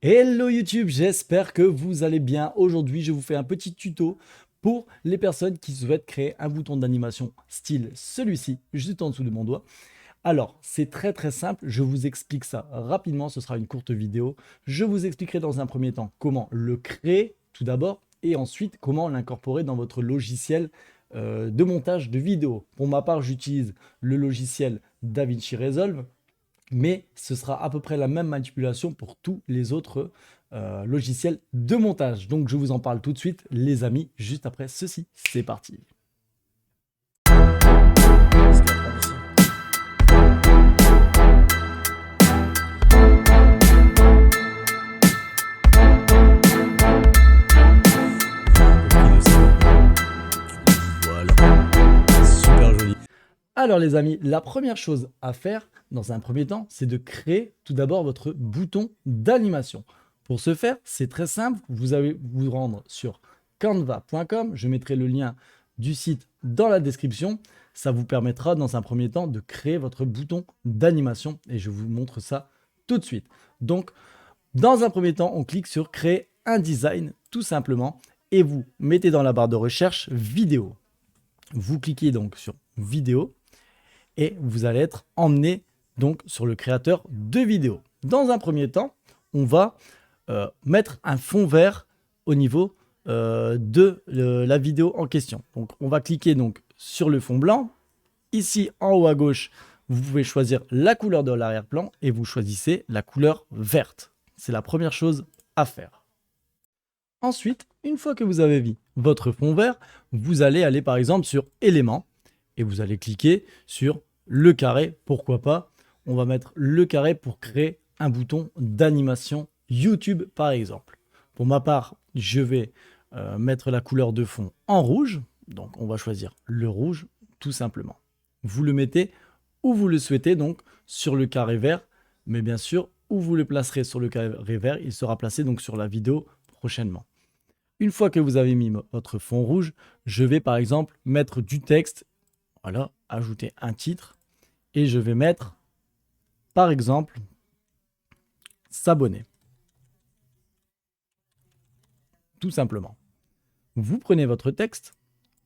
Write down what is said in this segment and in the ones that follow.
Hello YouTube, j'espère que vous allez bien. Aujourd'hui, je vous fais un petit tuto pour les personnes qui souhaitent créer un bouton d'animation style celui-ci, juste en dessous de mon doigt. Alors, c'est très simple, je vous explique ça rapidement, ce sera une courte vidéo. Je vous expliquerai dans un premier temps comment le créer tout d'abord et ensuite comment l'incorporer dans votre logiciel de montage de vidéo. Pour ma part, j'utilise le logiciel DaVinci Resolve, mais ce sera à peu près la même manipulation pour tous les autres logiciels de montage. Donc je vous en parle tout de suite, les amis, juste après ceci. C'est parti. Parce qu'après aussi. Il y a un peu pris de ça. Voilà. Super joli. Alors les amis, la première chose à faire dans un premier temps, c'est de créer tout d'abord votre bouton d'animation. Pour ce faire, c'est très simple, vous allez vous rendre sur canva.com, je mettrai le lien du site dans la description. Ça vous permettra dans un premier temps de créer votre bouton d'animation et je vous montre ça tout de suite. Donc, dans un premier temps, on clique sur créer un design tout simplement et vous mettez dans la barre de recherche vidéo. Vous cliquez donc sur vidéo et vous allez être emmené donc sur le créateur de vidéo. Dans un premier temps, on va mettre un fond vert au niveau de la vidéo en question. Donc on va cliquer donc sur le fond blanc. Ici en haut à gauche, vous pouvez choisir la couleur de l'arrière-plan et vous choisissez la couleur verte. C'est la première chose à faire. Ensuite, une fois que vous avez mis votre fond vert, vous allez aller par exemple sur éléments et vous allez cliquer sur le carré, pourquoi pas. On va mettre le carré pour créer un bouton d'animation YouTube par exemple. Pour ma part, je vais mettre la couleur de fond en rouge. Donc on va choisir le rouge tout simplement. Vous le mettez où vous le souhaitez, donc sur le carré vert. Mais bien sûr, où vous le placerez sur le carré vert, il sera placé donc sur la vidéo prochainement. Une fois que vous avez mis votre fond rouge, je vais par exemple mettre du texte. Voilà, ajouter un titre. Et je vais mettre, par exemple, s'abonner. Tout simplement. Vous prenez votre texte.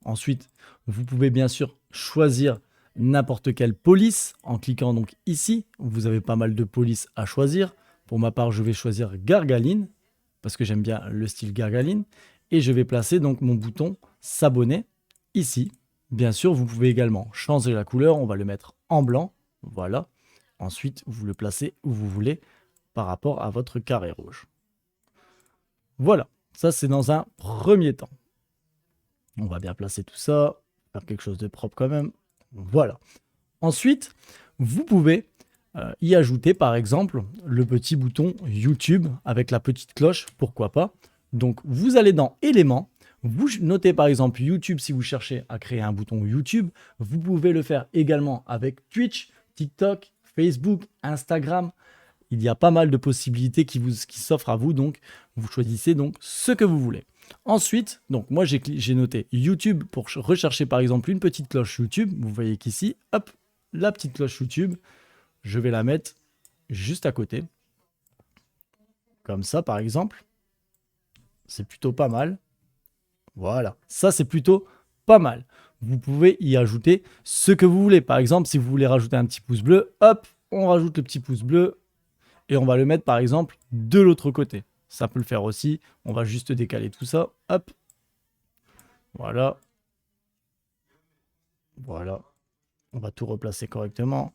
Ensuite, vous pouvez bien sûr choisir n'importe quelle police en cliquant donc ici. Vous avez pas mal de polices à choisir. Pour ma part, je vais choisir Gargaline parce que j'aime bien le style Gargaline. Et je vais placer donc mon bouton s'abonner ici. Bien sûr, vous pouvez également changer la couleur. On va le mettre en blanc. Voilà. Ensuite, vous le placez où vous voulez par rapport à votre carré rouge. Voilà. Ça, c'est dans un premier temps. On va bien placer tout ça. Faire quelque chose de propre quand même. Voilà. Ensuite, vous pouvez y ajouter par exemple le petit bouton YouTube avec la petite cloche. Pourquoi pas. Donc, vous allez dans éléments. Vous notez par exemple YouTube si vous cherchez à créer un bouton YouTube. Vous pouvez le faire également avec Twitch, TikTok, Facebook, Instagram. Il y a pas mal de possibilités qui s'offrent à vous. Donc, vous choisissez donc ce que vous voulez. Ensuite, donc moi j'ai noté YouTube pour rechercher par exemple une petite cloche YouTube. Vous voyez qu'ici, hop, la petite cloche YouTube, je vais la mettre juste à côté. Comme ça par exemple. C'est plutôt pas mal. Voilà, ça c'est plutôt pas mal. Vous pouvez y ajouter ce que vous voulez. Par exemple, si vous voulez rajouter un petit pouce bleu, hop, on rajoute le petit pouce bleu et on va le mettre par exemple de l'autre côté. Ça peut le faire aussi. On va juste décaler tout ça. Hop. Voilà. Voilà. On va tout replacer correctement.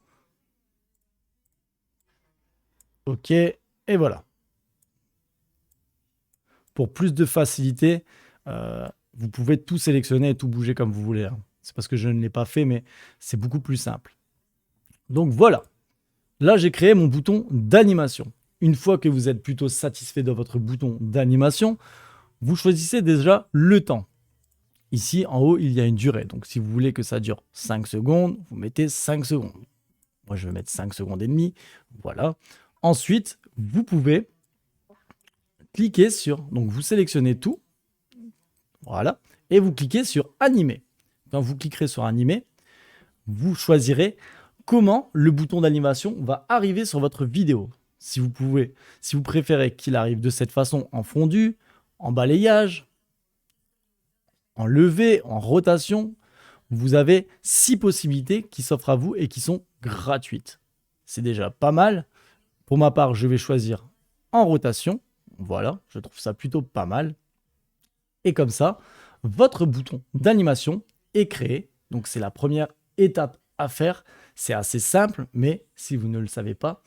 OK. Et voilà. Pour plus de facilité, vous pouvez tout sélectionner et tout bouger comme vous voulez. C'est parce que je ne l'ai pas fait, mais c'est beaucoup plus simple. Donc voilà. Là, j'ai créé mon bouton d'animation. Une fois que vous êtes plutôt satisfait de votre bouton d'animation, vous choisissez déjà le temps. Ici, en haut, il y a une durée. Donc, si vous voulez que ça dure 5 secondes, vous mettez 5 secondes. Moi, je vais mettre 5 secondes et demie. Voilà. Ensuite, vous pouvez cliquer sur... Donc, vous sélectionnez tout. Voilà. Et vous cliquez sur animer. Quand vous cliquerez sur animer, vous choisirez comment le bouton d'animation va arriver sur votre vidéo. si vous préférez qu'il arrive de cette façon en fondu, en balayage, en levée, en rotation, vous avez 6 possibilités qui s'offrent à vous et qui sont gratuites. C'est déjà pas mal. Pour ma part, je vais choisir en rotation. Voilà, je trouve ça plutôt pas mal. Et comme ça, votre bouton d'animation est créé. Donc c'est la première étape à faire. C'est assez simple, mais si vous ne le savez pas,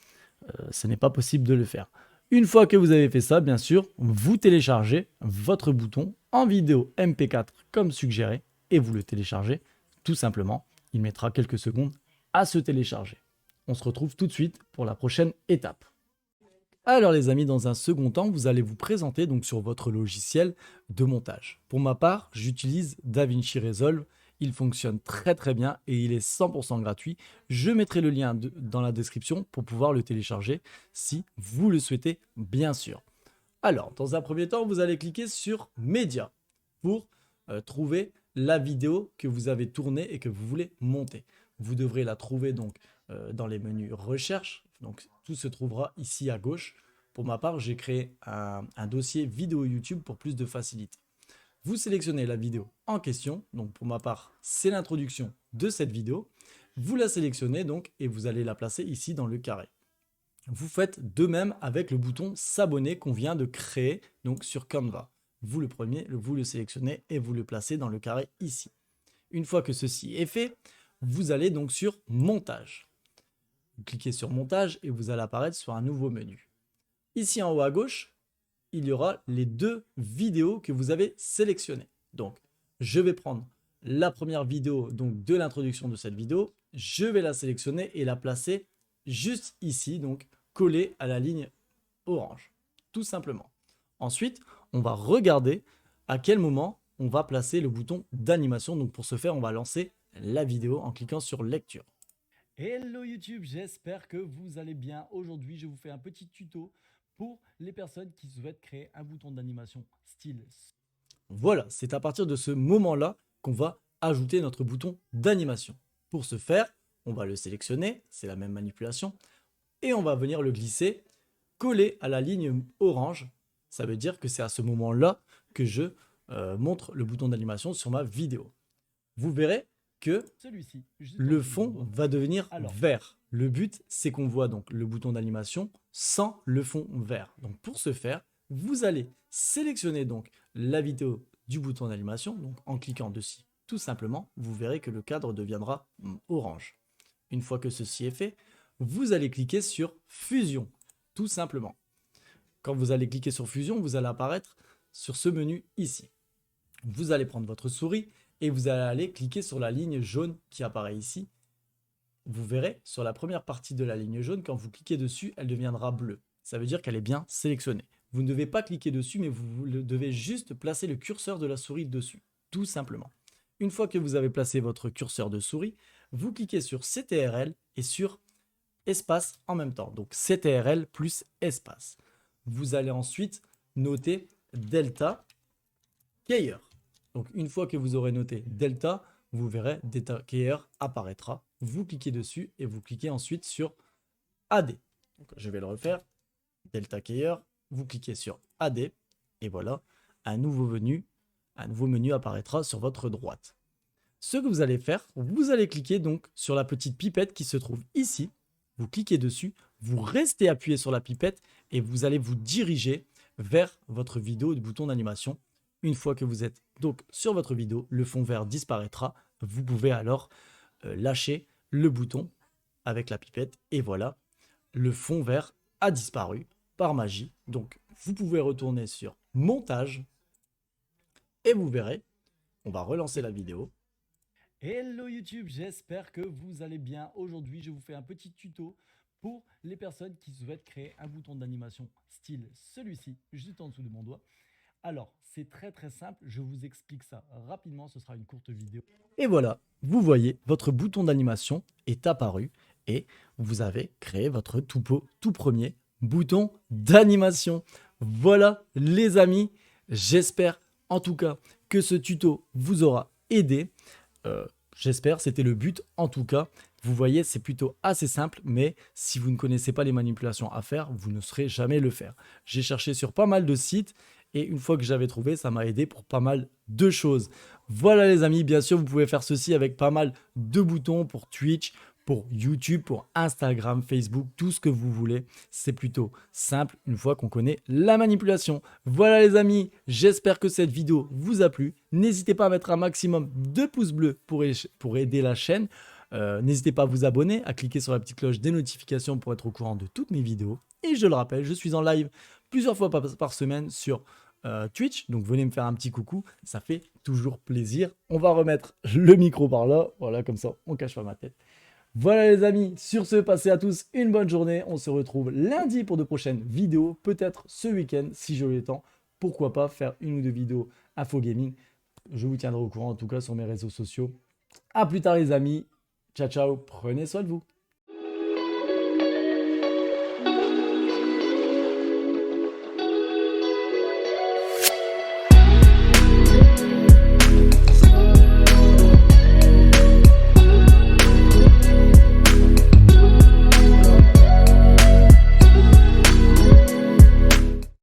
ce n'est pas possible de le faire. Une fois que vous avez fait ça, bien sûr, vous téléchargez votre bouton en vidéo MP4 comme suggéré et vous le téléchargez tout simplement. Il mettra quelques secondes à se télécharger. On se retrouve tout de suite pour la prochaine étape. Alors les amis, dans un second temps, vous allez vous présenter donc sur votre logiciel de montage. Pour ma part, j'utilise DaVinci Resolve. Il fonctionne très très bien et il est 100% gratuit. Je mettrai le lien dans la description pour pouvoir le télécharger si vous le souhaitez, bien sûr. Alors, dans un premier temps, vous allez cliquer sur Média pour trouver la vidéo que vous avez tournée et que vous voulez monter. Vous devrez la trouver donc dans les menus Recherche. Donc, tout se trouvera ici à gauche. Pour ma part, j'ai créé un dossier vidéo YouTube pour plus de facilité. Vous sélectionnez la vidéo en question. Donc, pour ma part, c'est l'introduction de cette vidéo. Vous la sélectionnez donc et vous allez la placer ici dans le carré. Vous faites de même avec le bouton s'abonner qu'on vient de créer donc sur Canva. Vous le prenez, vous le sélectionnez et vous le placez dans le carré ici. Une fois que ceci est fait, vous allez donc sur montage. Vous cliquez sur montage et vous allez apparaître sur un nouveau menu. Ici en haut à gauche, il y aura les 2 vidéos que vous avez sélectionnées. Donc, je vais prendre la première vidéo donc de l'introduction de cette vidéo. Je vais la sélectionner et la placer juste ici, donc collée à la ligne orange, tout simplement. Ensuite, on va regarder à quel moment on va placer le bouton d'animation. Donc, pour ce faire, on va lancer la vidéo en cliquant sur lecture. Hello YouTube, j'espère que vous allez bien. Aujourd'hui, je vous fais un petit tuto pour les personnes qui souhaitent créer un bouton d'animation style. Voilà, c'est à partir de ce moment-là qu'on va ajouter notre bouton d'animation. Pour ce faire, on va le sélectionner, c'est la même manipulation, et on va venir le glisser collé à la ligne orange. Ça veut dire que c'est à ce moment-là que je montre le bouton d'animation sur ma vidéo. Vous verrez que le fond va devenir vert. Le but, c'est qu'on voit donc le bouton d'animation sans le fond vert. Donc pour ce faire, vous allez sélectionner donc la vidéo du bouton d'animation, donc en cliquant dessus, tout simplement, vous verrez que le cadre deviendra orange. Une fois que ceci est fait, vous allez cliquer sur Fusion, tout simplement. Quand vous allez cliquer sur Fusion, vous allez apparaître sur ce menu ici. Vous allez prendre votre souris et vous allez aller cliquer sur la ligne jaune qui apparaît ici. Vous verrez sur la première partie de la ligne jaune, quand vous cliquez dessus, elle deviendra bleue. Ça veut dire qu'elle est bien sélectionnée. Vous ne devez pas cliquer dessus, mais vous devez juste placer le curseur de la souris dessus, tout simplement. Une fois que vous avez placé votre curseur de souris, vous cliquez sur CTRL et sur espace en même temps. Donc CTRL plus espace. Vous allez ensuite noter delta keyer. Donc une fois que vous aurez noté delta, vous verrez delta keyer apparaîtra. Vous cliquez dessus et vous cliquez ensuite sur AD. Donc, je vais le refaire. Delta keyer, vous cliquez sur AD et voilà, un nouveau menu apparaîtra sur votre droite. Ce que vous allez faire, vous allez cliquer donc sur la petite pipette qui se trouve ici. Vous cliquez dessus, vous restez appuyé sur la pipette et vous allez vous diriger vers votre vidéo de bouton d'animation. Une fois que vous êtes donc sur votre vidéo, le fond vert disparaîtra. Vous pouvez alors lâcher le bouton avec la pipette et voilà, le fond vert a disparu par magie. Donc vous pouvez retourner sur montage et vous verrez, on va relancer la vidéo. Hello YouTube, j'espère que vous allez bien. Aujourd'hui, je vous fais un petit tuto pour les personnes qui souhaitent créer un bouton d'animation style celui-ci, juste en dessous de mon doigt. Alors, c'est très très simple, je vous explique ça rapidement, ce sera une courte vidéo. Et voilà, vous voyez, votre bouton d'animation est apparu et vous avez créé votre tout premier bouton d'animation. Voilà les amis, j'espère en tout cas que ce tuto vous aura aidé. J'espère, c'était le but en tout cas. Vous voyez, c'est plutôt assez simple, mais si vous ne connaissez pas les manipulations à faire, vous ne saurez jamais le faire. J'ai cherché sur pas mal de sites et une fois que j'avais trouvé, ça m'a aidé pour pas mal de choses. Voilà les amis, bien sûr, vous pouvez faire ceci avec pas mal de boutons pour Twitch, pour YouTube, pour Instagram, Facebook, tout ce que vous voulez. C'est plutôt simple une fois qu'on connaît la manipulation. Voilà les amis, j'espère que cette vidéo vous a plu. N'hésitez pas à mettre un maximum de pouces bleus pour aider la chaîne. N'hésitez pas à vous abonner, à cliquer sur la petite cloche des notifications pour être au courant de toutes mes vidéos. Et je le rappelle, je suis en live plusieurs fois par semaine sur Twitch, donc venez me faire un petit coucou, ça fait toujours plaisir. On va remettre le micro par là, voilà, comme ça on cache pas ma tête. Voilà les amis, sur ce, passez à tous une bonne journée. On se retrouve lundi pour de prochaines vidéos, peut-être ce week-end si j'ai le temps. Pourquoi pas faire une ou deux vidéos info gaming. Je vous tiendrai au courant en tout cas sur mes réseaux sociaux. A plus tard les amis, ciao ciao, prenez soin de vous.